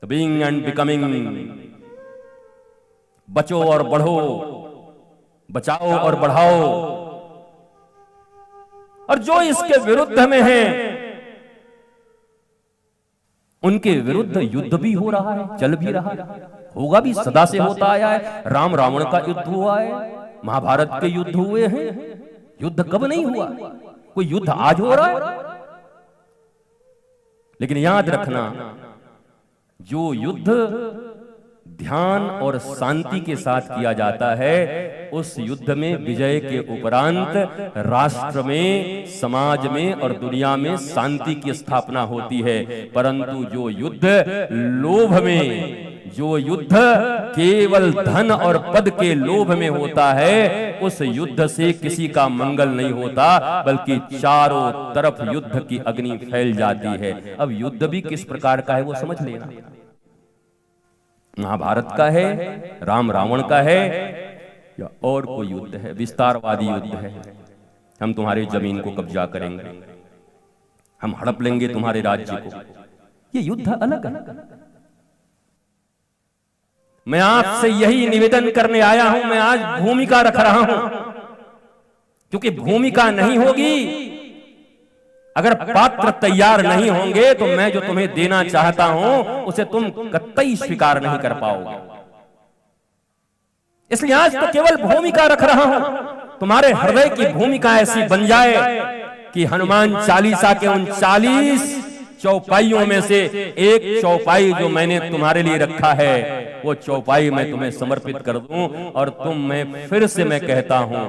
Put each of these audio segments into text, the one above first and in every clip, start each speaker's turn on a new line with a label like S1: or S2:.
S1: Being and becoming, बचो और बढ़ो, बचाओ और बढ़ाओ। और जो इसके विरुद्ध में है उनके विरुद्ध युद्ध भी हो रहा है, चल भी रहा है, होगा भी, सदा से होता आया है। राम रावण का युद्ध हुआ है, महाभारत के युद्ध हुए हैं। युद्ध कब नहीं हुआ? कोई युद्ध आज हो रहा है? लेकिन याद रखना, जो युद्ध ध्यान और शांति के साथ किया जाता है, उस युद्ध में विजय के उपरांत राष्ट्र में, समाज में और दुनिया में शांति की स्थापना होती है। परंतु जो युद्ध लोभ में, जो युद्ध केवल धन और पद के लोभ में होता है, उस युद्ध से किसी का मंगल नहीं होता, बल्कि चारों तरफ युद्ध की अग्नि फैल जाती है। अब युद्ध भी किस प्रकार का है वो समझ लेना। महाभारत का है, राम रावण का है, या और कोई युद्ध है, विस्तारवादी युद्ध है। हम तुम्हारे जमीन को कब्जा करेंगे, हम हड़प लेंगे तुम्हारे राज्य को, ये युद्ध अलग है। मैं आपसे यही निवेदन करने आया हूं। मैं आज भूमिका रख रहा हूं, क्योंकि भूमिका नहीं होगी, अगर पात्र तैयार नहीं होंगे, तो मैं जो तुम्हें देना चाहता हूं उसे तुम कतई स्वीकार नहीं कर पाओगे। इसलिए आज तो केवल भूमिका रख रहा हूं। तुम्हारे हृदय की भूमिका ऐसी बन जाए कि हनुमान चालीसा के उन 40 चौपाइयों में से एक चौपाई जो मैंने तुम्हारे लिए रखा है, वो चौपाई मैं तुम्हें समर्पित कर दूं। और तुम, मैं फिर से मैं कहता हूं,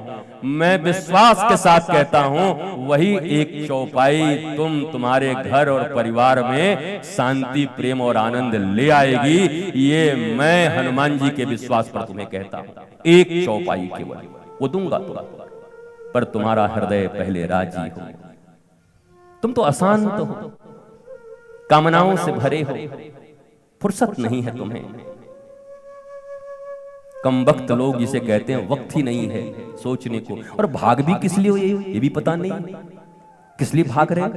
S1: मैं विश्वास के साथ कहता हूं, वही एक चौपाई तुम, तुम्हारे घर और परिवार में शांति, प्रेम और आनंद ले आएगी। ये मैं हनुमान जी के विश्वास पर तुम्हें कहता हूं। एक चौपाई केवल वो दूंगा तुम, पर तुम्हारा हृदय पहले राजी हो। तुम तो अशांत हो, कामनाओं से भरे हो, फुर्सत नहीं है तुम्हें। कम वक्त लोग जिसे कहते हैं, वक्त ही नहीं है सोचने को। और भाग भी किस लिए, ये भी पता नहीं किस लिए भाग रहे।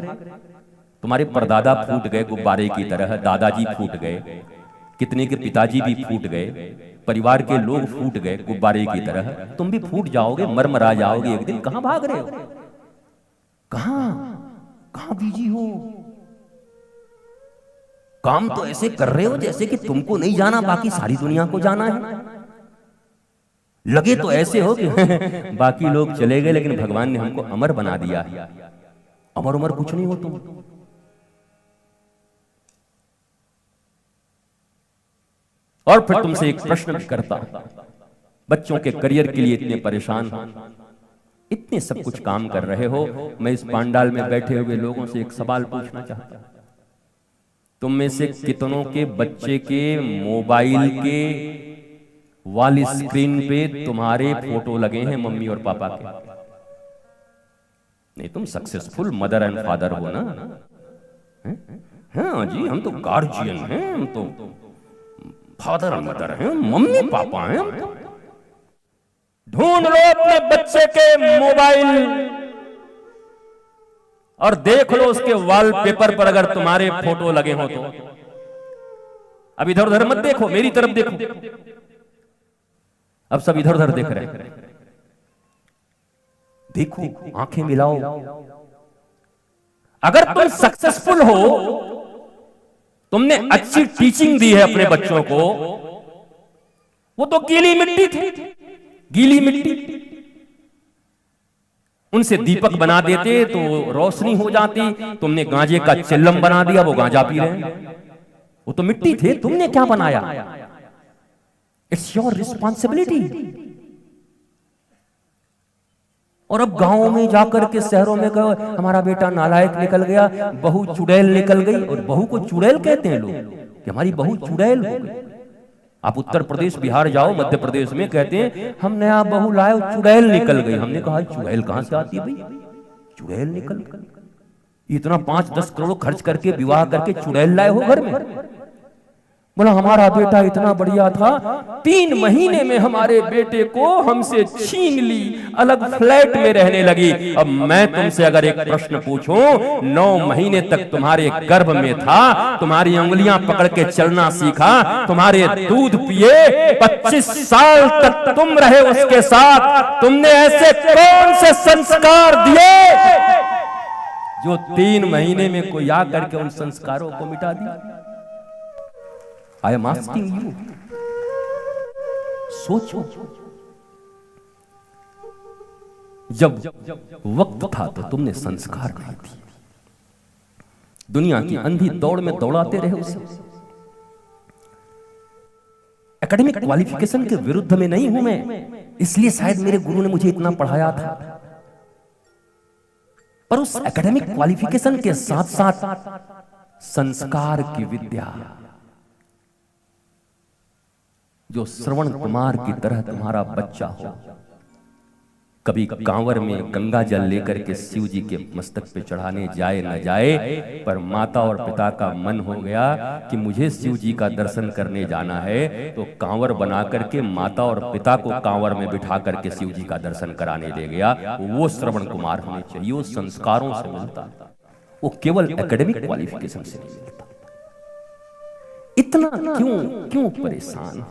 S1: तुम्हारे परदादा फूट गए गुब्बारे की तरह, दादाजी फूट गए, कितने के पिताजी भी फूट गए, परिवार के लोग फूट गए गुब्बारे की तरह। तुम भी फूट जाओगे, मरमरा जाओगे एक दिन। कहां भाग रहे हो? कहां बिजी हो? काम तो ऐसे कर रहे हो जैसे कि तुमको नहीं जाना, बाकी सारी दुनिया को जाना है। लगे तो ऐसे हो कि बाकी लोग चले गए, लेकिन भगवान ने हमको अमर बना दिया। अमर उमर कुछ नहीं हो तुम। और फिर तुमसे एक प्रश्न भी करता हूं। बच्चों के करियर के लिए इतने परेशान हो, इतने सब कुछ काम कर रहे हो। मैं इस पांडाल में बैठे हुए लोगों से एक सवाल पूछना चाहता हूं। तुम में से कितनों के बच्चे के मोबाइल के वाली स्क्रीन पे तुम्हारे फोटो लगे हैं मम्मी और पापा के? नहीं, तुम सक्सेसफुल मदर एंड फादर हो ना? हाँ जी, हम तो गार्जियन हैं, हम तो फादर और मदर हैं, मम्मी पापा हैं। ढूंढ लो अपने बच्चे के मोबाइल और देख लो उसके वॉलपेपर पर अगर तुम्हारे फोटो लगे हो तो। अब इधर उधर मत देखो, मेरी तरफ देखो। अब सब इधर उधर देख रहे हैं। देखो, आंखें मिलाओ। अगर तुम सक्सेसफुल हो, तुमने अच्छी टीचिंग दी है अपने बच्चों को, वो तो गीली मिट्टी थी, गीली मिट्टी। उनसे दीपक बना देते तो रोशनी हो जाती। तुमने गांजे का चिल्लम बना दिया, वो गांजा पी रहे हैं। वो तो मिट्टी थे, तुमने क्या बनाया? It's your responsibility. और अब गांवों में जाकर के, शहरों में कहो हमारा बेटा नालायक निकल गया, बहू चुड़ैल निकल गई। और बहू को चुड़ैल कहते हैं लोग, कि हमारी बहू चुड़ैल हो गई। आप उत्तर प्रदेश, बिहार जाओ, मध्य प्रदेश में कहते हैं हम नया बहू लाए, चुड़ैल निकल गई। हमने कहा चुड़ैल कहां से आती है भाई? चुड़ैल निकल गई। इतना 5-10 करोड़ खर्च करके विवाह करके चुड़ैल लाए हो घर में? बोला हमारा बेटा इतना बढ़िया था, 3 महीने में हमारे बेटे को हमसे छीन ली, अलग फ्लैट में रहने लगी। अब मैं तुमसे अगर एक प्रश्न पूछूं, 9 महीने तक तुम्हारे गर्भ में था, तुम्हारी उंगलियां पकड़ के चलना सीखा, तुम्हारे दूध पिए, 25 साल तक तुम रहे उसके साथ, तुमने ऐसे कौन से संस्कार दिए जो 3 महीने में कोई आकर के उन संस्कारों को मिटा दिया? आई एम आस्किंग यू, सोचो। जब वक्त था तो तुमने संस्कार नहीं दिए, दुनिया की अंधी दौड़ में दौड़ाते रहे उसे। एकेडमिक क्वालिफिकेशन के विरुद्ध में नहीं हूं मैं, इसलिए शायद मेरे गुरु ने मुझे इतना पढ़ाया था, पर उस एकेडमिक क्वालिफिकेशन के साथ साथ संस्कार की विद्या, जो श्रवण कुमार की तरह तुम्हारा बच्चा हो, कभी कांवर में गंगा जल लेकर के शिव जी के मस्तक पे चढ़ाने जाए न जाए, पर माता और पिता का मन हो गया कि मुझे शिव जी का दर्शन करने जाना है, तो कांवर बना करके माता और पिता को कांवर में बिठा करके शिव जी का दर्शन कराने ले गया। वो श्रवण कुमार होने चाहिए, वो संस्कारों से मिलता, वो केवल एकेडमिक क्वालिफिकेशन से नहीं मिलता। इतना क्यों परेशान?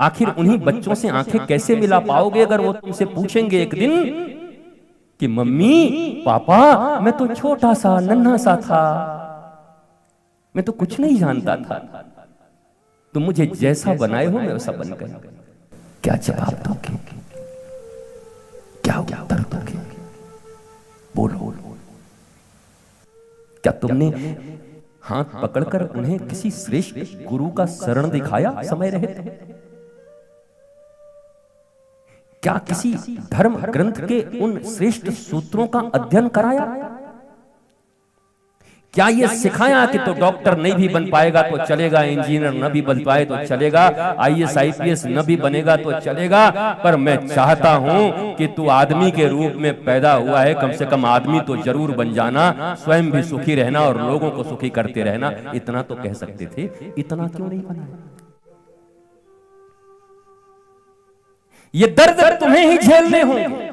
S1: आखिर उन्हीं बच्चों से आंखें कैसे मिला पाओगे अगर वो तुमसे पूछेंगे एक दिन कि मम्मी पापा मैं तो छोटा सा नन्हा सा था, मैं तो कुछ नहीं जानता था, तुम मुझे जैसा बनाए हो मैं वैसा बन गया। क्या जवाब दोगे? क्या उत्तर दोगे? बोलो। क्या तुमने हाथ पकड़कर उन्हें किसी श्रेष्ठ गुरु का शरण दिखाया समय रहे थे? क्या किसी धर्म ग्रंथ के उन श्रेष्ठ सूत्रों का अध्ययन कराया? क्या ये सिखाया कि तो डॉक्टर नहीं भी बन पाएगा तो चलेगा, इंजीनियर न भी बन पाए तो चलेगा, आईएएस आईपीएस न भी बनेगा तो चलेगा, पर मैं चाहता हूं कि तू आदमी के रूप में पैदा हुआ है, कम से कम आदमी तो जरूर बन जाना, स्वयं भी सुखी रहना और लोगों को सुखी करते रहना। इतना तो कह सकते थे, इतना क्यों नहीं बनाया? ये दर्द तुम्हें ही झेलने होंगे,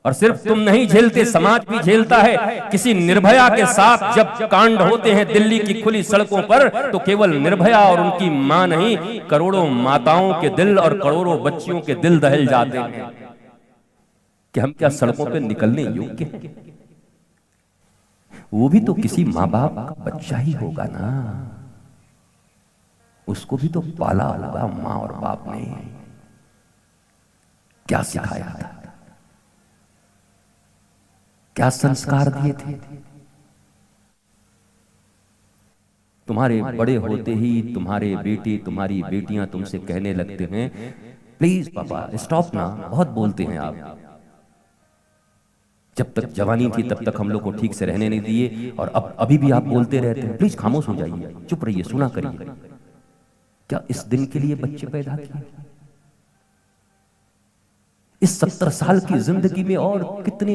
S1: और सिर्फ तुम नहीं झेलते, समाज भी झेलता है। किसी निर्भया के साथ जब कांड होते हैं दिल्ली की खुली सड़कों पर, तो केवल निर्भया और उनकी मां नहीं, करोड़ों माताओं के दिल और करोड़ों बच्चियों के दिल दहल जाते हैं कि हम क्या सड़कों पर निकलने योग्य हैं? वो भी तो किसी माँ बाप का बच्चा ही होगा ना, उसको भी तो पाला होगा माँ और बाप ने। क्या सिखाया था, क्या संस्कार दिए थे? तुम्हारे बड़े होते ही तुम्हारे बेटे तुम्हारी बेटियां तुमसे कहने लगते हैं प्लीज पापा स्टॉप ना, बहुत बोलते हैं आप। जब तक जवानी थी तब तक हम लोग को ठीक से रहने नहीं दिए, और अब अभी भी आप बोलते रहते हैं प्लीज खामोश हो जाइए, चुप रहिए, सुना करिए। क्या इस दिन के लिए बच्चे पैदा किए? इस 70 साल की जिंदगी में और कितनी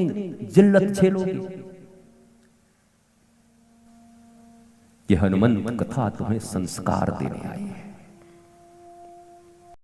S1: जिल्लत झेलोगे? ये हनुमान कथा तुम्हें संस्कार देने आई है।